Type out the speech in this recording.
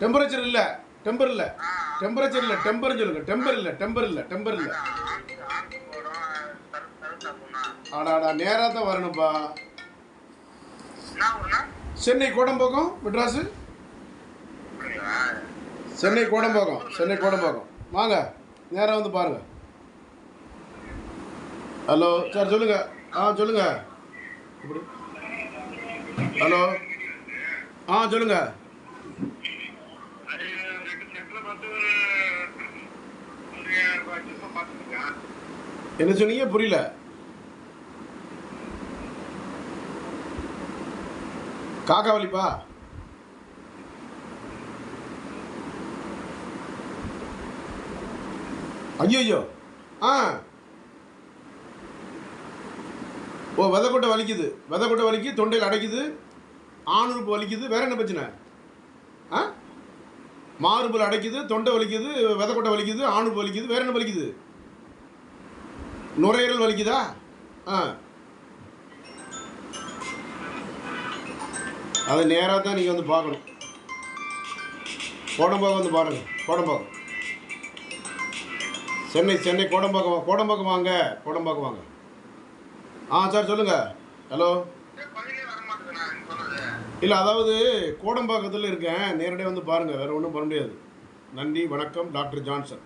Temperature இல்லை, temper இல்லை, temperature இல்லை, டெம்பர் சொல்லுங்க. டெம்பர் இல்லை, டெம்பர் இல்லை, டெம்பர் இல்லை. ஆடாடா நேராக தான் வரணும்ப்பா. சென்னை கோடம்பாக்கம் மெட்ராஸு. சென்னை கோடம்பாக்கம், சென்னை கோடம்பாக்கம். வாங்க நேராக வந்து பாருங்க. ஹலோ சார் சொல்லுங்க. சொல்லுங்க. ஹலோ சொல்லுங்க. என்ன சொன்னீங்க? புரியல. காக்காவளிப்பா. ஐயோ விதைக்கொட்டை வலிக்குது, விதைக்கொட்டை வலிக்கு, தொண்டையில் அடைக்குது, ஆணுறுப்பு வலிக்குது. வேற என்ன பிரச்சனை? மாறுபல் அடைக்குது, தொண்டை வலிக்குது, விதைக்கொட்டை வலிக்குது, ஆணுறுப்பு வலிக்குது. வேற என்ன வலிக்குது? நுரையீரல் வலிக்குதா? அது நேராக தான் நீங்கள் வந்து பார்க்கணும். கோடம்பாக்கம் வந்து பாருங்கள். கோடம்பாக்கம், சென்னை, சென்னை கோடம்பாக்கம். கோடம்பாக்கம் வாங்க, கோடம்பாக்கம் வாங்க. சார் சொல்லுங்கள். ஹலோ. இல்லை, அதாவது கோடம்பாக்கத்தில் இருக்கேன். நேரடியாக வந்து பாருங்கள். வேறு ஒன்றும் பண்ண முடியாது. நன்றி, வணக்கம். Doctor Johnson.